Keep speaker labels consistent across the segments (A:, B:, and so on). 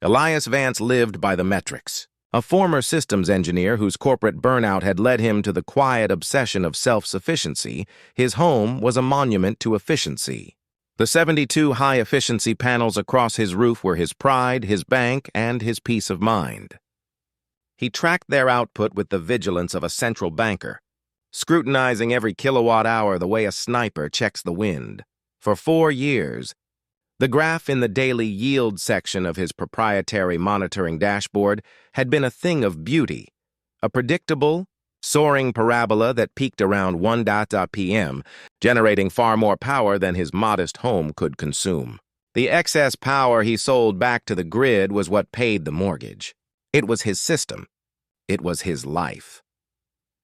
A: Elias Vance lived by the metrics. A former systems engineer whose corporate burnout had led him to the quiet obsession of self-sufficiency, his home was a monument to efficiency. The 72 high-efficiency panels across his roof were his pride, his bank, and his peace of mind. He tracked their output with the vigilance of a central banker, scrutinizing every kilowatt-hour the way a sniper checks the wind. For 4 years, the graph in the daily yield section of his proprietary monitoring dashboard had been a thing of beauty, a predictable, soaring parabola that peaked around 1 p.m., generating far more power than his modest home could consume. The excess power he sold back to the grid was what paid the mortgage. It was his system. It was his life.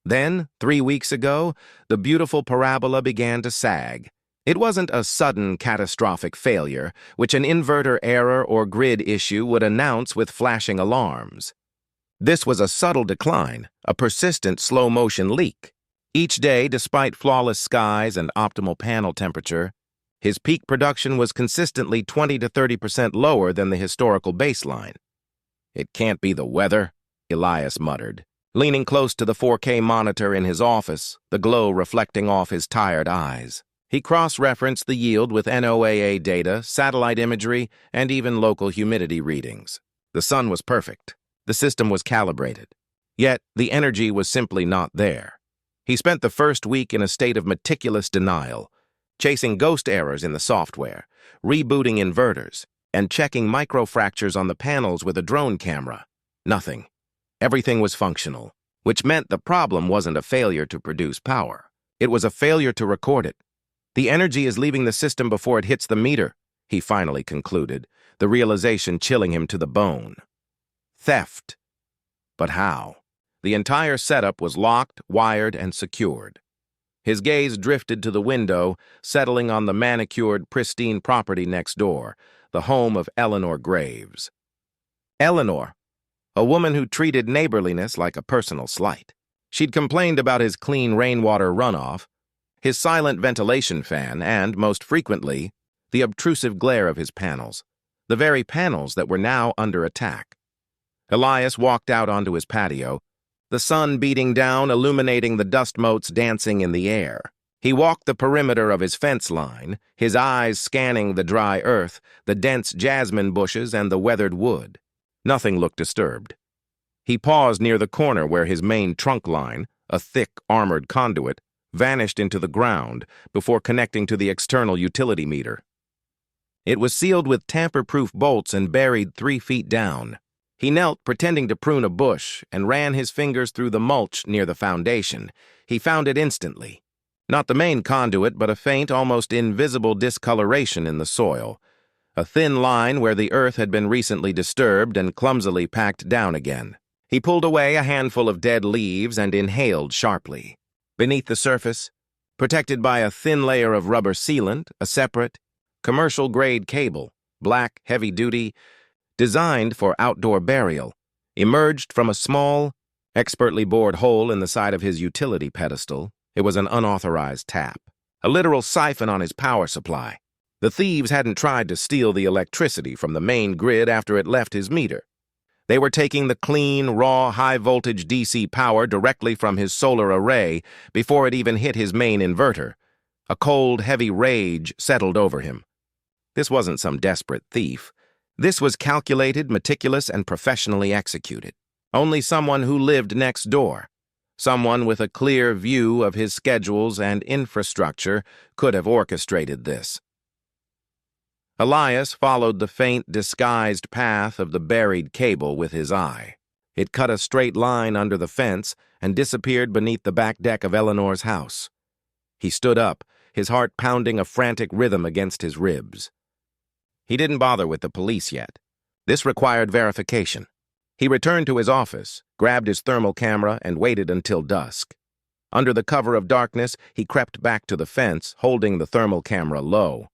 A: Then, 3 weeks ago, the beautiful parabola began to sag. It wasn't a sudden catastrophic failure, which an inverter error or grid issue would announce with flashing alarms. This was a subtle decline, a persistent slow-motion leak. Each day, despite flawless skies and optimal panel temperature, his peak production was consistently 20 to 30% lower than the historical baseline. "It can't be the weather," Elias muttered, leaning close to the 4K monitor in his office, the glow reflecting off his tired eyes. He cross-referenced the yield with NOAA data, satellite imagery, and even local humidity readings. The sun was perfect. The system was calibrated. Yet, the energy was simply not there. He spent the first week in a state of meticulous denial, chasing ghost errors in the software, rebooting inverters, and checking microfractures on the panels with a drone camera. Nothing. Everything was functional, which meant the problem wasn't a failure to produce power. It was a failure to record it. The energy is leaving the system before it hits the meter, he finally concluded, the realization chilling him to the bone. Theft. But how? The entire setup was locked, wired, and secured. His gaze drifted to the window, settling on the manicured, pristine property next door, the home of Eleanor Graves. Eleanor, a woman who treated neighborliness like a personal slight. She'd complained about his clean rainwater runoff, his silent ventilation fan, and, most frequently, the obtrusive glare of his panels, the very panels that were now under attack. Elias walked out onto his patio, the sun beating down, illuminating the dust motes dancing in the air. He walked the perimeter of his fence line, his eyes scanning the dry earth, the dense jasmine bushes, and the weathered wood. Nothing looked disturbed. He paused near the corner where his main trunk line, a thick, armored conduit, vanished into the ground before connecting to the external utility meter. It was sealed with tamper-proof bolts and buried 3 feet down. He knelt, pretending to prune a bush, and ran his fingers through the mulch near the foundation. He found it instantly. Not the main conduit, but a faint, almost invisible discoloration in the soil. A thin line where the earth had been recently disturbed and clumsily packed down again. He pulled away a handful of dead leaves and inhaled sharply. Beneath the surface, protected by a thin layer of rubber sealant, a separate, commercial-grade cable, black, heavy-duty, designed for outdoor burial, emerged from a small, expertly bored hole in the side of his utility pedestal. It was an unauthorized tap, a literal siphon on his power supply. The thieves hadn't tried to steal the electricity from the main grid after it left his meter. They were taking the clean, raw, high-voltage DC power directly from his solar array before it even hit his main inverter. A cold, heavy rage settled over him. This wasn't some desperate thief. This was calculated, meticulous, and professionally executed. Only someone who lived next door, someone with a clear view of his schedules and infrastructure, could have orchestrated this. Elias followed the faint, disguised path of the buried cable with his eye. It cut a straight line under the fence and disappeared beneath the back deck of Eleanor's house. He stood up, his heart pounding a frantic rhythm against his ribs. He didn't bother with the police yet. This required verification. He returned to his office, grabbed his thermal camera, and waited until dusk. Under the cover of darkness, he crept back to the fence, holding the thermal camera low.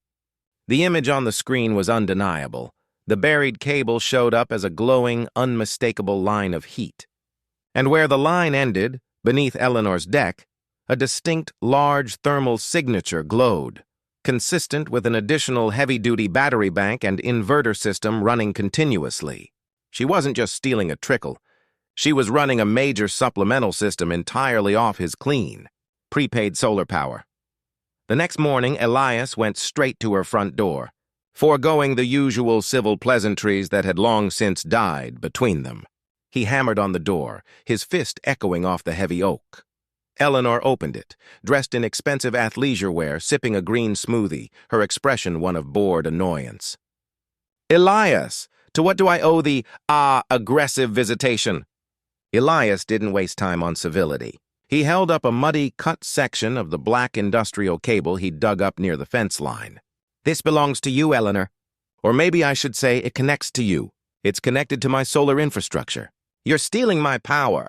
A: The image on the screen was undeniable. The buried cable showed up as a glowing, unmistakable line of heat. And where the line ended, beneath Eleanor's deck, a distinct, large thermal signature glowed, consistent with an additional heavy-duty battery bank and inverter system running continuously. She wasn't just stealing a trickle. She was running a major supplemental system entirely off his clean, prepaid solar power. The next morning, Elias went straight to her front door, foregoing the usual civil pleasantries that had long since died between them. He hammered on the door, his fist echoing off the heavy oak. Eleanor opened it, dressed in expensive athleisure wear, sipping a green smoothie, her expression one of bored annoyance. "Elias, to what do I owe the, aggressive visitation?" Elias didn't waste time on civility. He held up a muddy, cut section of the black industrial cable he'd dug up near the fence line. "This belongs to you, Eleanor. Or maybe I should say it connects to you. It's connected to my solar infrastructure. You're stealing my power."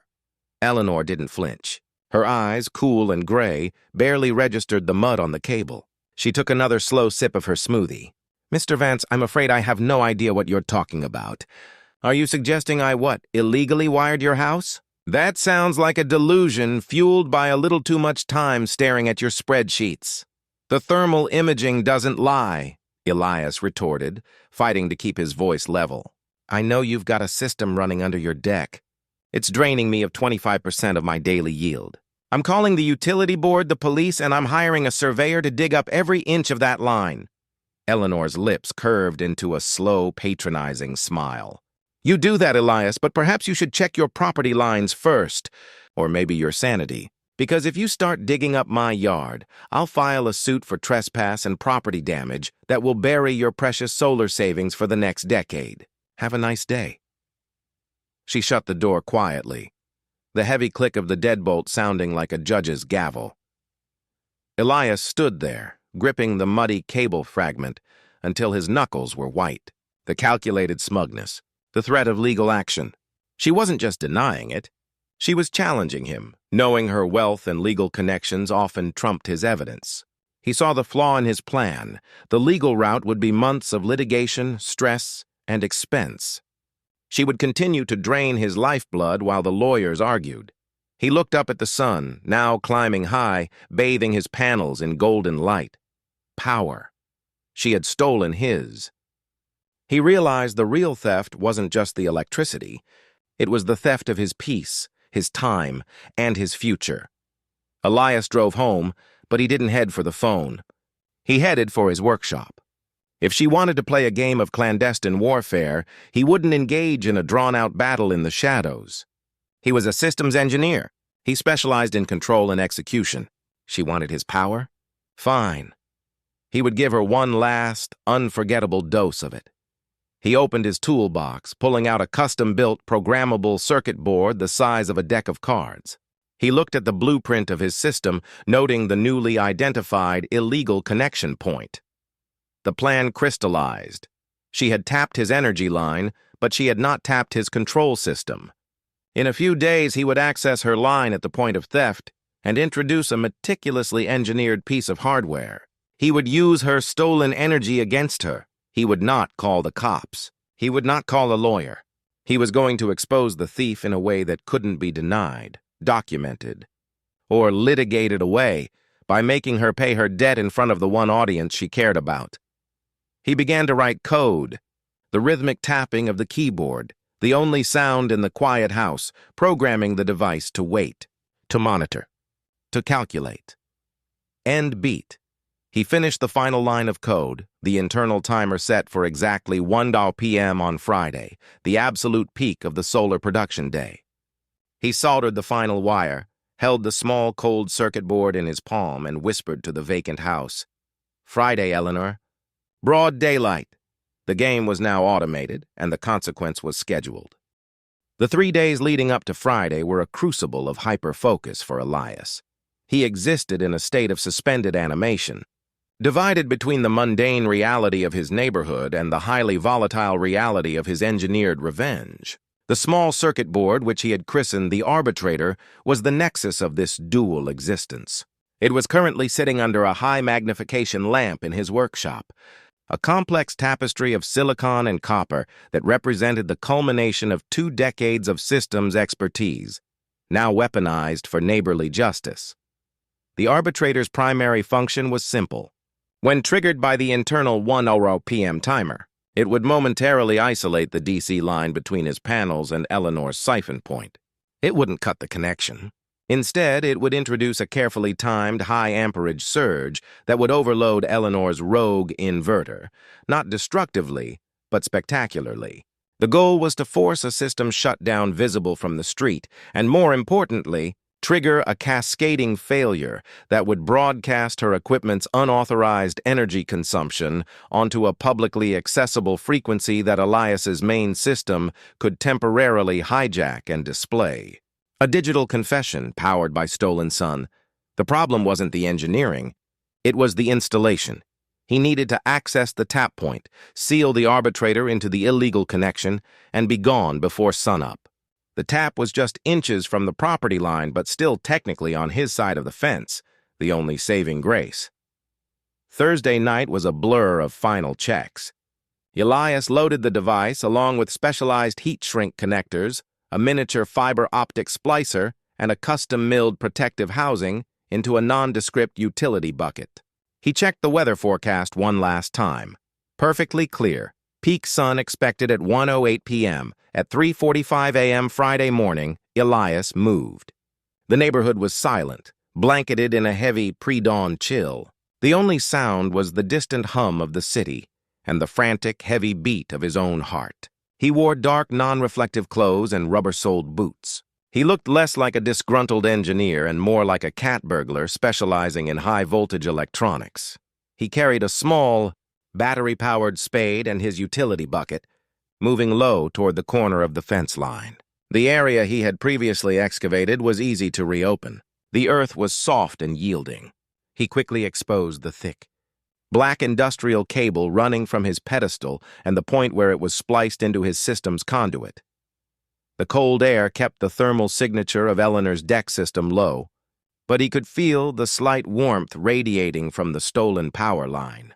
A: Eleanor didn't flinch. Her eyes, cool and gray, barely registered the mud on the cable. She took another slow sip of her smoothie. "Mr. Vance, I'm afraid I have no idea what you're talking about. Are you suggesting I, illegally wired your house?" "That sounds like a delusion fueled by a little too much time staring at your spreadsheets." "The thermal imaging doesn't lie," Elias retorted, fighting to keep his voice level. "I know you've got a system running under your deck. It's draining me of 25% of my daily yield. I'm calling the utility board, the police, and I'm hiring a surveyor to dig up every inch of that line." Eleanor's lips curved into a slow, patronizing smile. "You do that, Elias, but perhaps you should check your property lines first, or maybe your sanity. Because if you start digging up my yard, I'll file a suit for trespass and property damage that will bury your precious solar savings for the next decade. Have a nice day." She shut the door quietly, the heavy click of the deadbolt sounding like a judge's gavel. Elias stood there, gripping the muddy cable fragment until his knuckles were white. The calculated smugness, the threat of legal action. She wasn't just denying it. She was challenging him, knowing her wealth and legal connections often trumped his evidence. He saw the flaw in his plan. The legal route would be months of litigation, stress, and expense. She would continue to drain his lifeblood while the lawyers argued. He looked up at the sun, now climbing high, bathing his panels in golden light. Power. She had stolen his. He realized the real theft wasn't just the electricity. It was the theft of his peace, his time, and his future. Elias drove home, but he didn't head for the phone. He headed for his workshop. If she wanted to play a game of clandestine warfare, he wouldn't engage in a drawn-out battle in the shadows. He was a systems engineer. He specialized in control and execution. She wanted his power? Fine. He would give her one last, unforgettable dose of it. He opened his toolbox, pulling out a custom-built, programmable circuit board the size of a deck of cards. He looked at the blueprint of his system, noting the newly identified illegal connection point. The plan crystallized. She had tapped his energy line, but she had not tapped his control system. In a few days, he would access her line at the point of theft and introduce a meticulously engineered piece of hardware. He would use her stolen energy against her. He would not call the cops. He would not call a lawyer. He was going to expose the thief in a way that couldn't be denied, documented, or litigated away by making her pay her debt in front of the one audience she cared about. He began to write code, the rhythmic tapping of the keyboard, the only sound in the quiet house, programming the device to wait, to monitor, to calculate. End beat. He finished the final line of code, the internal timer set for exactly 1 p.m. on Friday, the absolute peak of the solar production day. He soldered the final wire, held the small cold circuit board in his palm, and whispered to the vacant house, "Friday, Eleanor. Broad daylight." The game was now automated, and the consequence was scheduled. The 3 days leading up to Friday were a crucible of hyper-focus for Elias. He existed in a state of suspended animation, divided between the mundane reality of his neighborhood and the highly volatile reality of his engineered revenge. The small circuit board, which he had christened the Arbitrator, was the nexus of this dual existence. It was currently sitting under a high-magnification lamp in his workshop, a complex tapestry of silicon and copper that represented the culmination of 2 decades of systems expertise, now weaponized for neighborly justice. The Arbitrator's primary function was simple: When triggered by the internal 1:00 p.m. timer, it would momentarily isolate the DC line between his panels and Eleanor's siphon point. It wouldn't cut the connection. Instead, it would introduce a carefully timed high-amperage surge that would overload Eleanor's rogue inverter, not destructively, but spectacularly. The goal was to force a system shutdown visible from the street, and more importantly, trigger a cascading failure that would broadcast her equipment's unauthorized energy consumption onto a publicly accessible frequency that Elias's main system could temporarily hijack and display. A digital confession powered by stolen sun. The problem wasn't the engineering, it was the installation. He needed to access the tap point, seal the arbitrator into the illegal connection, and be gone before sunup. The tap was just inches from the property line, but still technically on his side of the fence, the only saving grace. Thursday night was a blur of final checks. Elias loaded the device along with specialized heat shrink connectors, a miniature fiber optic splicer, and a custom-milled protective housing into a nondescript utility bucket. He checked the weather forecast one last time. Perfectly clear. Peak sun expected at 1:08 p.m. At 3:45 a.m. Friday morning, Elias moved. The neighborhood was silent, blanketed in a heavy pre-dawn chill. The only sound was the distant hum of the city and the frantic, heavy beat of his own heart. He wore dark, non-reflective clothes and rubber-soled boots. He looked less like a disgruntled engineer and more like a cat burglar specializing in high-voltage electronics. He carried a small, battery-powered spade and his utility bucket, moving low toward the corner of the fence line. The area he had previously excavated was easy to reopen. The earth was soft and yielding. He quickly exposed the thick, black industrial cable running from his pedestal and the point where it was spliced into his system's conduit. The cold air kept the thermal signature of Eleanor's deck system low, but he could feel the slight warmth radiating from the stolen power line.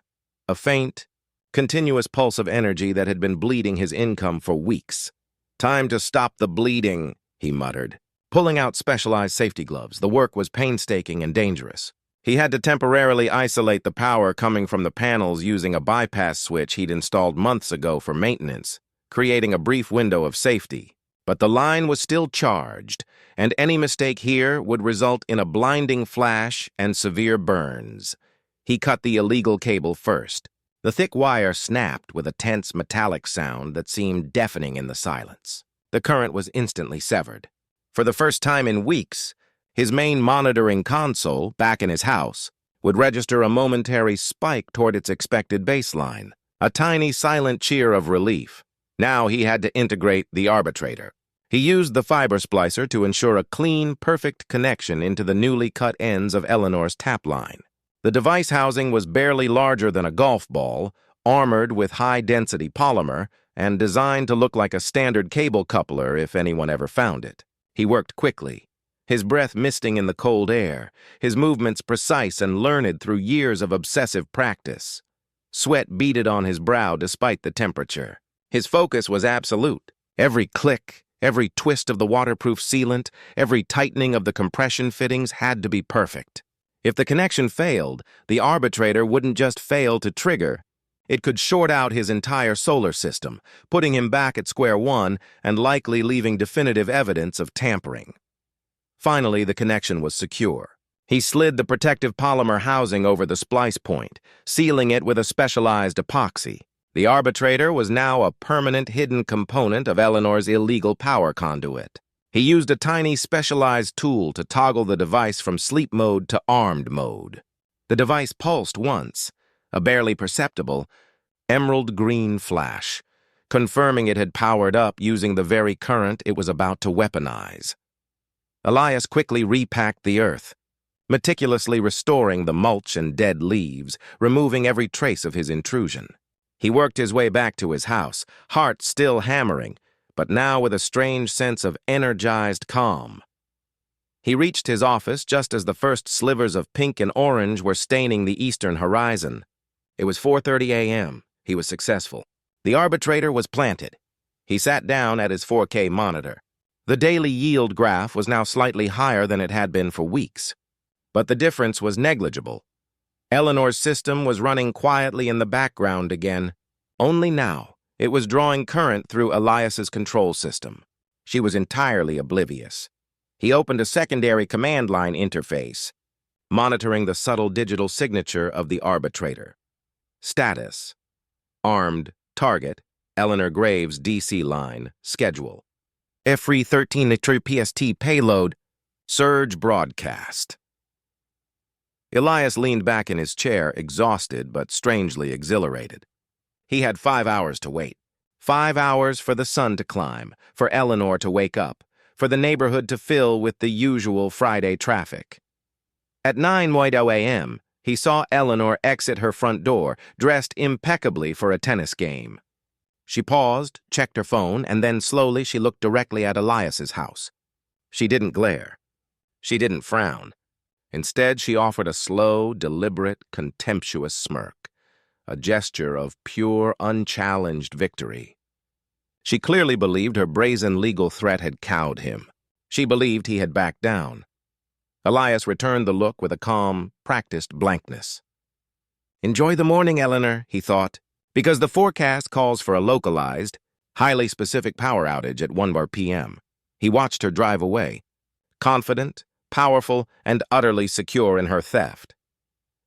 A: A faint, continuous pulse of energy that had been bleeding his income for weeks. "Time to stop the bleeding," he muttered. Pulling out specialized safety gloves, the work was painstaking and dangerous. He had to temporarily isolate the power coming from the panels using a bypass switch he'd installed months ago for maintenance, creating a brief window of safety. But the line was still charged, and any mistake here would result in a blinding flash and severe burns. He cut the illegal cable first. The thick wire snapped with a tense metallic sound that seemed deafening in the silence. The current was instantly severed. For the first time in weeks, his main monitoring console, back in his house, would register a momentary spike toward its expected baseline, a tiny silent cheer of relief. Now he had to integrate the arbitrator. He used the fiber splicer to ensure a clean, perfect connection into the newly cut ends of Eleanor's tap line. The device housing was barely larger than a golf ball, armored with high-density polymer, and designed to look like a standard cable coupler if anyone ever found it. He worked quickly, his breath misting in the cold air, his movements precise and learned through years of obsessive practice. Sweat beaded on his brow despite the temperature. His focus was absolute. Every click, every twist of the waterproof sealant, every tightening of the compression fittings had to be perfect. If the connection failed, the arbitrator wouldn't just fail to trigger. It could short out his entire solar system, putting him back at square one and likely leaving definitive evidence of tampering. Finally, the connection was secure. He slid the protective polymer housing over the splice point, sealing it with a specialized epoxy. The arbitrator was now a permanent hidden component of Eleanor's illegal power conduit. He used a tiny specialized tool to toggle the device from sleep mode to armed mode. The device pulsed once, a barely perceptible, emerald green flash, confirming it had powered up using the very current it was about to weaponize. Elias quickly repacked the earth, meticulously restoring the mulch and dead leaves, removing every trace of his intrusion. He worked his way back to his house, heart still hammering, but now with a strange sense of energized calm. He reached his office just as the first slivers of pink and orange were staining the eastern horizon. It was 4:30 a.m. He was successful. The arbitrator was planted. He sat down at his 4K monitor. The daily yield graph was now slightly higher than it had been for weeks, but the difference was negligible. Eleanor's system was running quietly in the background again. Only now, it was drawing current through Elias's control system. She was entirely oblivious. He opened a secondary command line interface, monitoring the subtle digital signature of the arbitrator. Status: armed, target, Eleanor Graves DC line, schedule. F3 13 PST payload, surge broadcast. Elias leaned back in his chair, exhausted but strangely exhilarated. He had 5 hours to wait. 5 hours for the sun to climb, for Eleanor to wake up, for the neighborhood to fill with the usual Friday traffic. At 9:00 a.m., he saw Eleanor exit her front door, dressed impeccably for a tennis game. She paused, checked her phone, and then slowly she looked directly at Elias's house. She didn't glare. She didn't frown. Instead, she offered a slow, deliberate, contemptuous smirk, a gesture of pure, unchallenged victory. She clearly believed her brazen legal threat had cowed him. She believed he had backed down. Elias returned the look with a calm, practiced blankness. "Enjoy the morning, Eleanor," he thought, because the forecast calls for a localized, highly specific power outage at 1 p.m. He watched her drive away, confident, powerful, and utterly secure in her theft.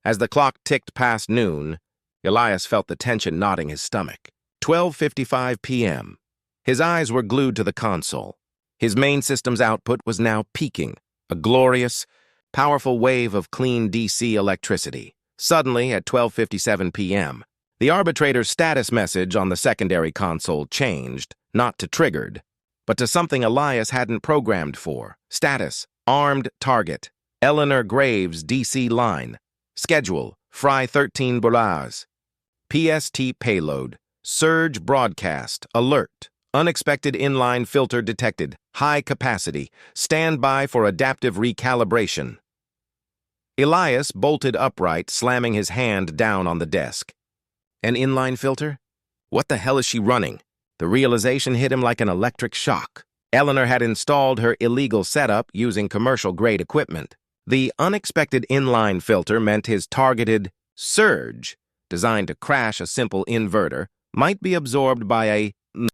A: As the clock ticked past noon, Elias felt the tension knotting his stomach. 12:55 p.m. His eyes were glued to the console. His main system's output was now peaking, a glorious, powerful wave of clean DC electricity. Suddenly, at 12:57 p.m., the arbitrator's status message on the secondary console changed, not to triggered, but to something Elias hadn't programmed for. Status: armed target, Eleanor Graves DC line. Schedule: Fry 13 Boulaz. PST payload: surge broadcast, alert. Unexpected inline filter detected. High capacity. Stand by for adaptive recalibration. Elias bolted upright, slamming his hand down on the desk. An inline filter? What the hell is she running? The realization hit him like an electric shock. Eleanor had installed her illegal setup using commercial-grade equipment. The unexpected inline filter meant his targeted surge, designed to crash a simple inverter, might be absorbed by a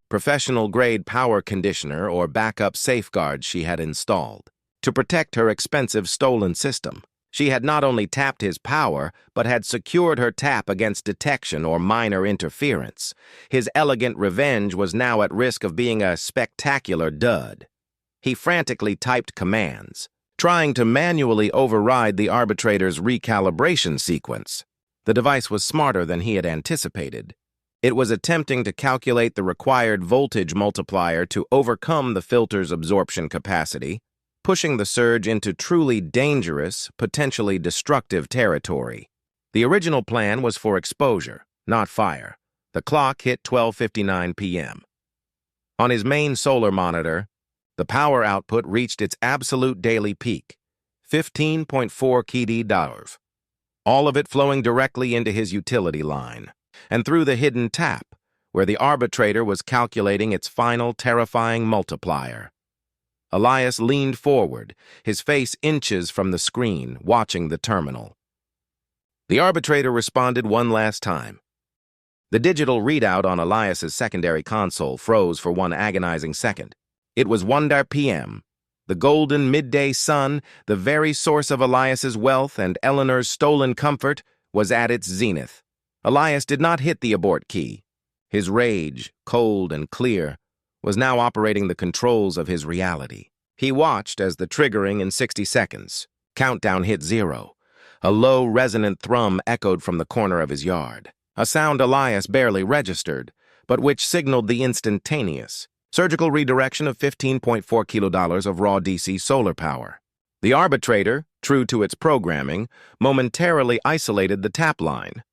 A: professional-grade power conditioner or backup safeguards she had installed. To protect her expensive stolen system, she had not only tapped his power, but had secured her tap against detection or minor interference. His elegant revenge was now at risk of being a spectacular dud. He frantically typed commands, trying to manually override the arbitrator's recalibration sequence. The device was smarter than he had anticipated. It was attempting to calculate the required voltage multiplier to overcome the filter's absorption capacity, pushing the surge into truly dangerous, potentially destructive territory. The original plan was for exposure, not fire. The clock hit 12:59 p.m. On his main solar monitor, the power output reached its absolute daily peak, 15.4 kW, all of it flowing directly into his utility line, and through the hidden tap, where the arbitrator was calculating its final terrifying multiplier. Elias leaned forward, his face inches from the screen, watching the terminal. The arbitrator responded one last time. The digital readout on Elias's secondary console froze for one agonizing second. It was 1 p.m. The golden midday sun, the very source of Elias's wealth and Eleanor's stolen comfort, was at its zenith. Elias did not hit the abort key. His rage, cold and clear, was now operating the controls of his reality. He watched as the triggering in 60 seconds. Countdown hit 0. A low, resonant thrum echoed from the corner of his yard, a sound Elias barely registered, but which signaled the instantaneous surgical redirection of 15.4 kilodolars of raw DC solar power. The arbitrator, true to its programming, momentarily isolated the tap line,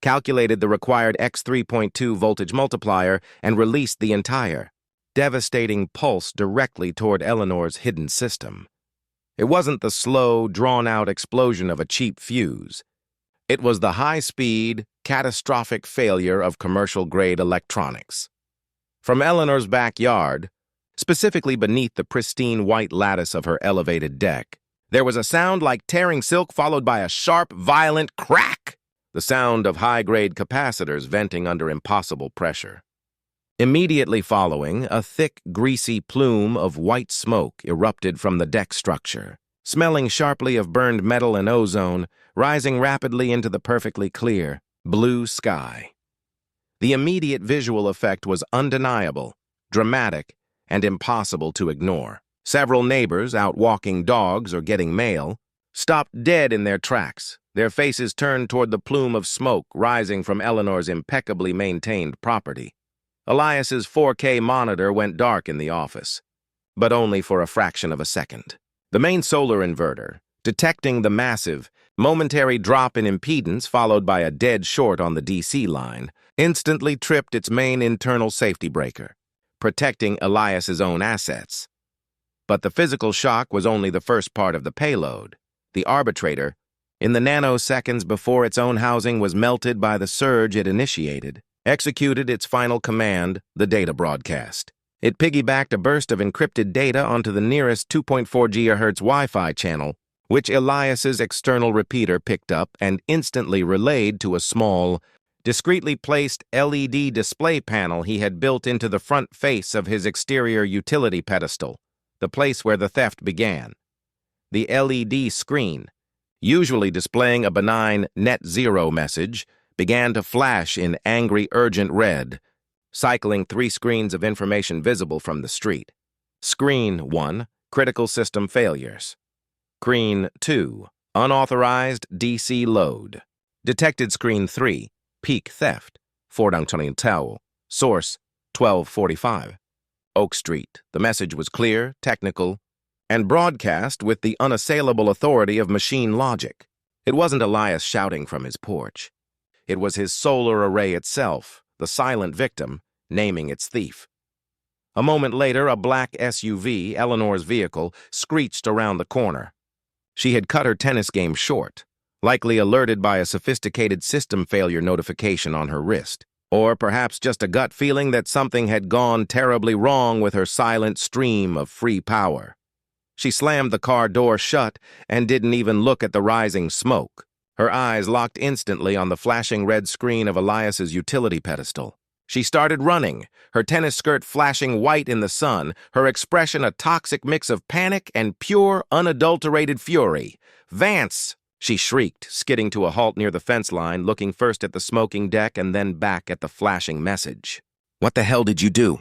A: calculated the required X3.2 voltage multiplier, and released the entire, devastating pulse directly toward Eleanor's hidden system. It wasn't the slow, drawn-out explosion of a cheap fuse. It was the high-speed, catastrophic failure of commercial-grade electronics. From Eleanor's backyard, specifically beneath the pristine white lattice of her elevated deck, There was a sound like tearing silk followed by a sharp, violent crack, the sound of high-grade capacitors venting under impossible pressure. Immediately following, a thick, greasy plume of white smoke erupted from the deck structure, smelling sharply of burned metal and ozone, rising rapidly into the perfectly clear, blue sky. The immediate visual effect was undeniable, dramatic, and impossible to ignore. Several neighbors, out walking dogs or getting mail, stopped dead in their tracks, their faces turned toward the plume of smoke rising from Eleanor's impeccably maintained property. Elias's 4K monitor went dark in the office, but only for a fraction of a second. The main solar inverter, detecting the massive, momentary drop in impedance followed by a dead short on the DC line, instantly tripped its main internal safety breaker, protecting Elias's own assets. But the physical shock was only the first part of the payload. The arbitrator, in the nanoseconds before its own housing was melted by the surge it initiated, executed its final command, the data broadcast. It piggybacked a burst of encrypted data onto the nearest 2.4 GHz Wi-Fi channel, which Elias's external repeater picked up and instantly relayed to a small, discreetly placed LED display panel he had built into the front face of his exterior utility pedestal, the place where the theft began. The LED screen, usually displaying a benign net zero message, began to flash in angry, urgent red, cycling 3 screens of information visible from the street. Screen 1, critical system failures. Screen 2, unauthorized DC load. Detected screen 3, peak theft. Tao. Source, 1245. Oak Street. The message was clear, technical, and broadcast with the unassailable authority of machine logic. It wasn't Elias shouting from his porch. It was his solar array itself, the silent victim, naming its thief. A moment later, a black SUV, Eleanor's vehicle, screeched around the corner. She had cut her tennis game short, likely alerted by a sophisticated system failure notification on her wrist, or perhaps just a gut feeling that something had gone terribly wrong with her silent stream of free power. She slammed the car door shut and didn't even look at the rising smoke. Her eyes locked instantly on the flashing red screen of Elias's utility pedestal. She started running, her tennis skirt flashing white in the sun, her expression a toxic mix of panic and pure, unadulterated fury. "Vance!" she shrieked, skidding to a halt near the fence line, looking first at the smoking deck and then back at the flashing message. "What the hell did you do?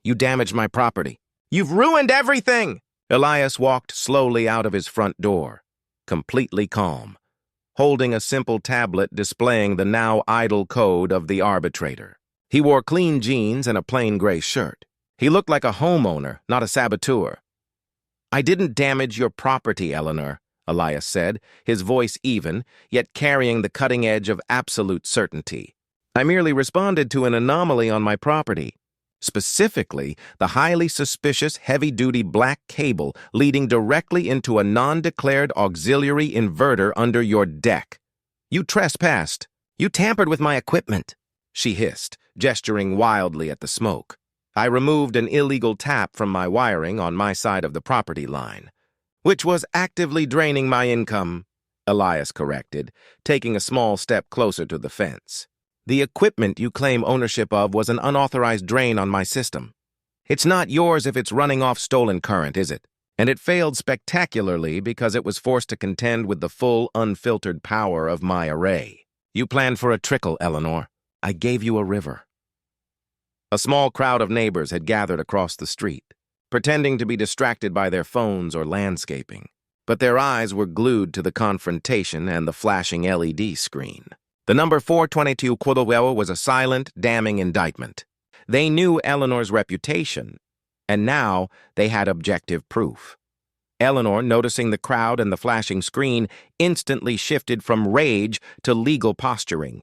A: You damaged my property. You've ruined everything!" Elias walked slowly out of his front door, completely calm, holding a simple tablet displaying the now idle code of the arbitrator. He wore clean jeans and a plain gray shirt. He looked like a homeowner, not a saboteur. "I didn't damage your property, Eleanor," Elias said, his voice even, yet carrying the cutting edge of absolute certainty. "I merely responded to an anomaly on my property. Specifically, the highly suspicious heavy-duty black cable leading directly into a non-declared auxiliary inverter under your deck. You trespassed. You tampered with my equipment," she hissed, gesturing wildly at the smoke. "I removed an illegal tap from my wiring on my side of the property line, which was actively draining my income," Elias corrected, taking a small step closer to the fence. "The equipment you claim ownership of was an unauthorized drain on my system. It's not yours if it's running off stolen current, is it? And it failed spectacularly because it was forced to contend with the full, unfiltered power of my array. You planned for a trickle, Eleanor. I gave you a river." A small crowd of neighbors had gathered across the street, pretending to be distracted by their phones or landscaping, but their eyes were glued to the confrontation and the flashing LED screen. The number 422 Quodowell was a silent, damning indictment. They knew Eleanor's reputation, and now they had objective proof. Eleanor, noticing the crowd and the flashing screen, instantly shifted from rage to legal posturing.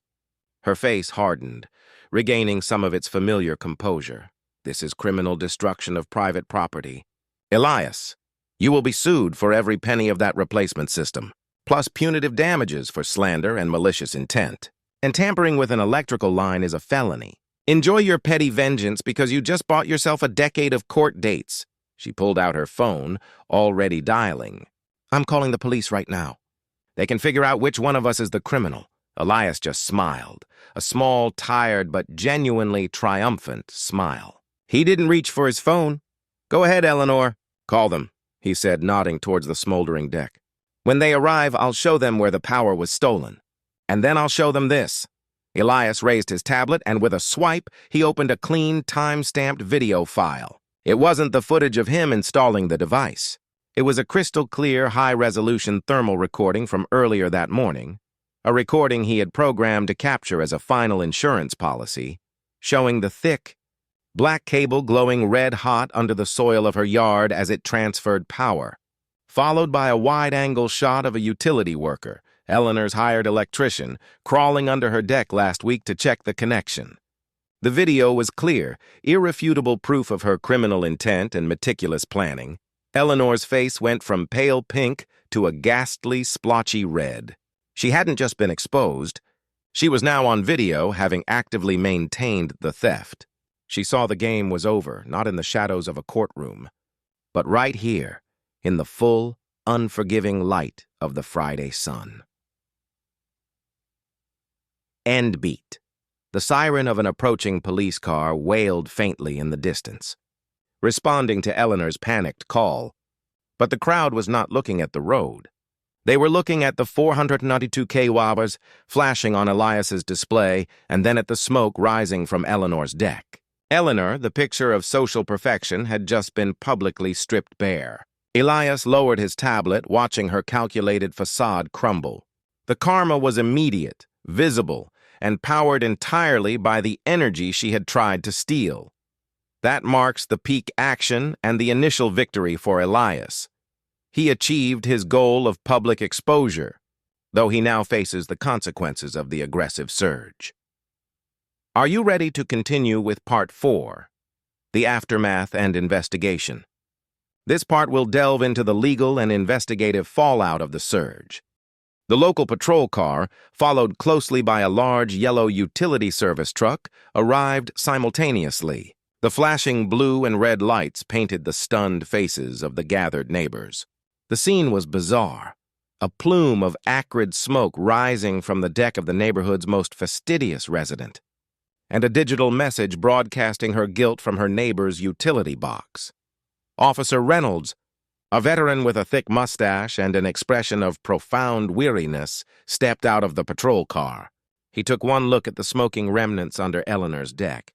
A: Her face hardened, regaining some of its familiar composure. "This is criminal destruction of private property. Elias, you will be sued for every penny of that replacement system, plus punitive damages for slander and malicious intent. And tampering with an electrical line is a felony. Enjoy your petty vengeance because you just bought yourself a decade of court dates." She pulled out her phone, already dialing. I'm calling the police right now. They can figure out which one of us is the criminal. Elias just smiled, a small, tired, but genuinely triumphant smile. He didn't reach for his phone. Go ahead, Eleanor. Call them, he said, nodding towards the smoldering deck. When they arrive, I'll show them where the power was stolen. And then I'll show them this. Elias raised his tablet, and with a swipe, he opened a clean, time-stamped video file. It wasn't the footage of him installing the device. It was a crystal-clear, high-resolution thermal recording from earlier that morning, a recording he had programmed to capture as a final insurance policy, showing the thick, black cable glowing red-hot under the soil of her yard as it transferred power, followed by a wide-angle shot of a utility worker, Eleanor's hired electrician, crawling under her deck last week to check the connection. The video was clear, irrefutable proof of her criminal intent and meticulous planning. Eleanor's face went from pale pink to a ghastly, splotchy red. She hadn't just been exposed. She was now on video, having actively maintained the theft. She saw the game was over, not in the shadows of a courtroom, but right here, in the full, unforgiving light of the Friday sun. End beat. The siren of an approaching police car wailed faintly in the distance, responding to Eleanor's panicked call. But the crowd was not looking at the road. They were looking at the 492 kWs flashing on Elias's display and then at the smoke rising from Eleanor's deck. Eleanor, the picture of social perfection, had just been publicly stripped bare. Elias lowered his tablet, watching her calculated facade crumble. The karma was immediate, visible, and powered entirely by the energy she had tried to steal. That marks the peak action and the initial victory for Elias. He achieved his goal of public exposure, though he now faces the consequences of the aggressive surge. Are you ready to continue with Part 4, the aftermath and investigation? This part will delve into the legal and investigative fallout of the surge. The local patrol car, followed closely by a large yellow utility service truck, arrived simultaneously. The flashing blue and red lights painted the stunned faces of the gathered neighbors. The scene was bizarre, a plume of acrid smoke rising from the deck of the neighborhood's most fastidious resident, and a digital message broadcasting her guilt from her neighbor's utility box. Officer Reynolds, a veteran with a thick mustache and an expression of profound weariness, stepped out of the patrol car. He took one look at the smoking remnants under Eleanor's deck,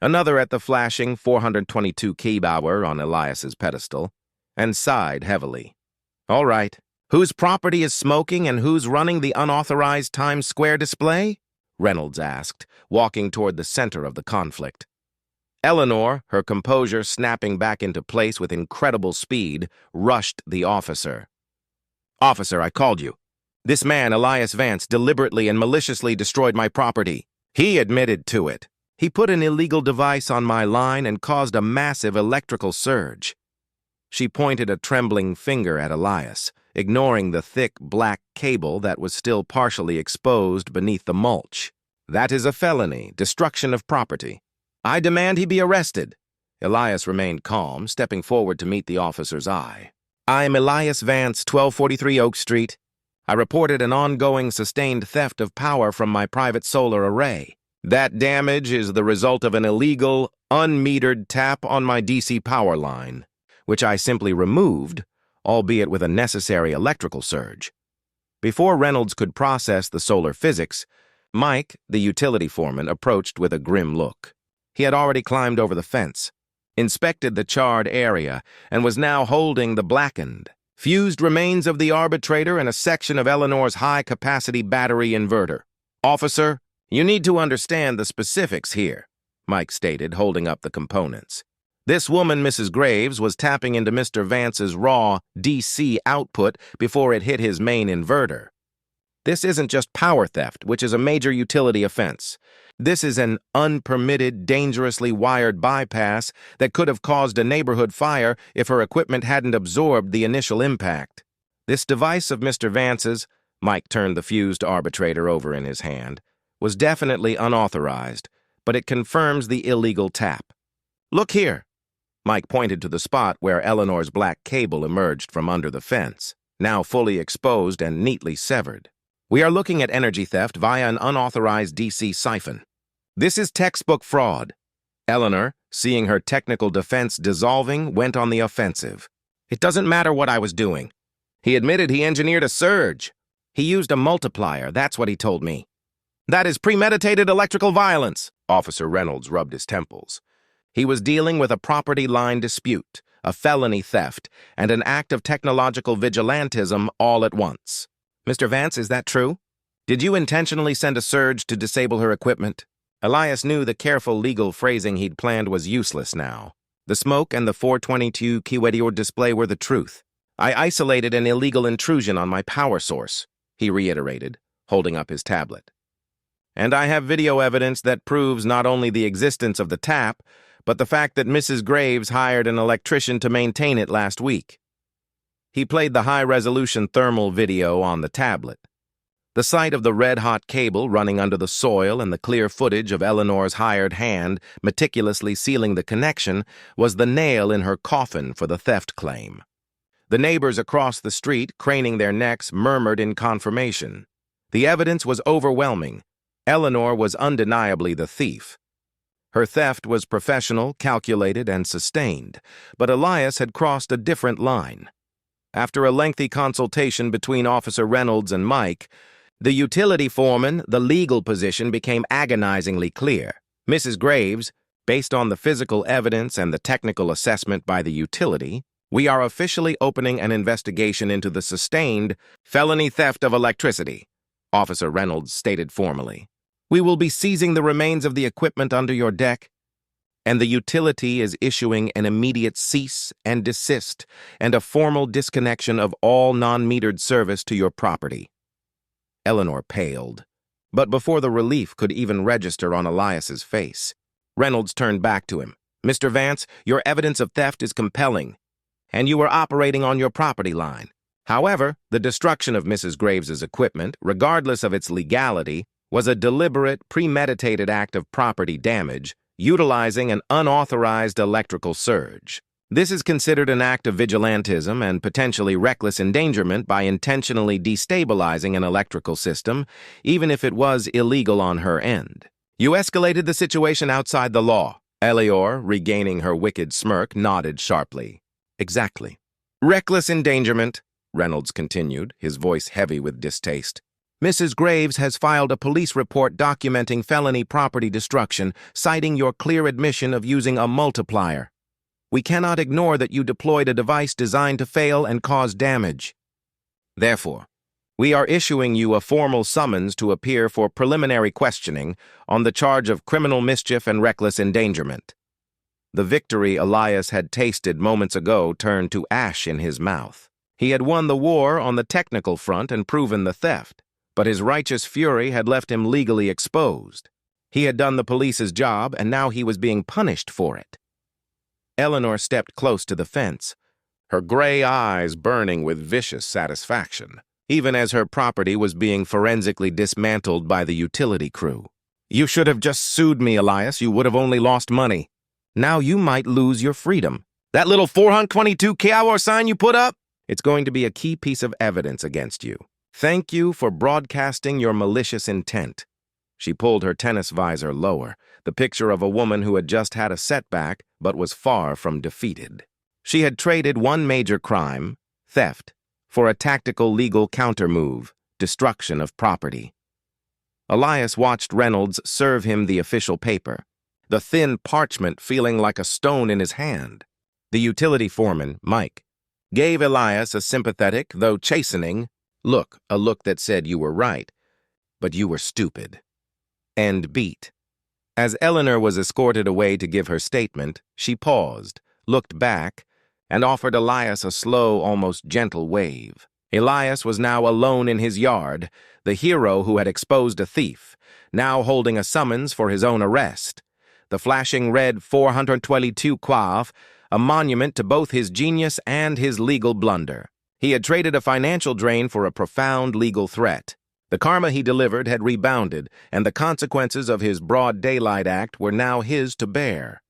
A: another at the flashing 422 kWh on Elias's pedestal, and sighed heavily. All right, whose property is smoking and who's running the unauthorized Times Square display? Reynolds asked, walking toward the center of the conflict. Eleanor, her composure snapping back into place with incredible speed, rushed the officer. Officer, I called you. This man, Elias Vance, deliberately and maliciously destroyed my property. He admitted to it. He put an illegal device on my line and caused a massive electrical surge. She pointed a trembling finger at Elias, ignoring the thick black cable that was still partially exposed beneath the mulch. That is a felony, destruction of property. I demand he be arrested. Elias remained calm, stepping forward to meet the officer's eye. I'm Elias Vance, 1243 Oak Street. I reported an ongoing sustained theft of power from my private solar array. That damage is the result of an illegal, unmetered tap on my DC power line, which I simply removed, albeit with a necessary electrical surge. Before Reynolds could process the solar physics, Mike, the utility foreman, approached with a grim look. He had already climbed over the fence, inspected the charred area, and was now holding the blackened, fused remains of the arbitrator and a section of Eleanor's high-capacity battery inverter. Officer, you need to understand the specifics here, Mike stated, holding up the components. This woman, Mrs. Graves, was tapping into Mr. Vance's raw DC output before it hit his main inverter. This isn't just power theft, which is a major utility offense. This is an unpermitted, dangerously wired bypass that could have caused a neighborhood fire if her equipment hadn't absorbed the initial impact. This device of Mr. Vance's, Mike turned the fused arbitrator over in his hand, was definitely unauthorized, but it confirms the illegal tap. Look here. Mike pointed to the spot where Eleanor's black cable emerged from under the fence. now fully exposed and neatly severed. We are looking at energy theft via an unauthorized DC siphon. This is textbook fraud. Eleanor, seeing her technical defense dissolving, went on the offensive. It doesn't matter what I was doing. He admitted he engineered a surge. He used a multiplier, that's what he told me. That is premeditated electrical violence. Officer Reynolds rubbed his temples. He was dealing with a property line dispute, a felony theft, and an act of technological vigilantism all at once. Mr. Vance, is that true? Did you intentionally send a surge to disable her equipment? Elias knew the careful legal phrasing he'd planned was useless now. The smoke and the 422 keyword display were the truth. I isolated an illegal intrusion on my power source, he reiterated, holding up his tablet. And I have video evidence that proves not only the existence of the tap, but the fact that Mrs. Graves hired an electrician to maintain it last week. He played the high-resolution thermal video on the tablet. The sight of the red-hot cable running under the soil and the clear footage of Eleanor's hired hand meticulously sealing the connection was the nail in her coffin for the theft claim. The neighbors across the street, craning their necks, murmured in confirmation. The evidence was overwhelming. Eleanor was undeniably the thief. Her theft was professional, calculated, and sustained, but Elias had crossed a different line. After a lengthy consultation between Officer Reynolds and Mike, the utility foreman, the legal position became agonizingly clear. Mrs. Graves, based on the physical evidence and the technical assessment by the utility, we are officially opening an investigation into the sustained felony theft of electricity, Officer Reynolds stated formally. We will be seizing the remains of the equipment under your deck, and the utility is issuing an immediate cease and desist and a formal disconnection of all non-metered service to your property. Eleanor paled, but before the relief could even register on Elias's face, Reynolds turned back to him. Mr. Vance, your evidence of theft is compelling, and you were operating on your property line. However, the destruction of Mrs. Graves's equipment, regardless of its legality, was a deliberate, premeditated act of property damage, utilizing an unauthorized electrical surge. This is considered an act of vigilantism and potentially reckless endangerment by intentionally destabilizing an electrical system, even if it was illegal on her end. You escalated the situation outside the law. Eleanor, regaining her wicked smirk, nodded sharply. Exactly. Reckless endangerment, Reynolds continued, his voice heavy with distaste. Mrs. Graves has filed a police report documenting felony property destruction, citing your clear admission of using a multiplier. We cannot ignore that you deployed a device designed to fail and cause damage. Therefore, we are issuing you a formal summons to appear for preliminary questioning on the charge of criminal mischief and reckless endangerment. The victory Elias had tasted moments ago turned to ash in his mouth. He had won the war on the technical front and proven the theft, but his righteous fury had left him legally exposed. He had done the police's job, and now he was being punished for it. Eleanor stepped close to the fence, her gray eyes burning with vicious satisfaction, even as her property was being forensically dismantled by the utility crew. You should have just sued me, Elias. You would have only lost money. Now you might lose your freedom. That little 422 kWh sign you put up? It's going to be a key piece of evidence against you. Thank you for broadcasting your malicious intent. She pulled her tennis visor lower, the picture of a woman who had just had a setback but was far from defeated. She had traded one major crime, theft, for a tactical legal countermove, destruction of property. Elias watched Reynolds serve him the official paper, the thin parchment feeling like a stone in his hand. The utility foreman, Mike, gave Elias a sympathetic, though chastening, look, a look that said you were right, but you were stupid. And beat. As Eleanor was escorted away to give her statement, she paused, looked back, and offered Elias a slow, almost gentle wave. Elias was now alone in his yard, the hero who had exposed a thief, now holding a summons for his own arrest. The flashing red 422 quaff, a monument to both his genius and his legal blunder. He had traded a financial drain for a profound legal threat. The karma he delivered had rebounded, and the consequences of his broad daylight act were now his to bear.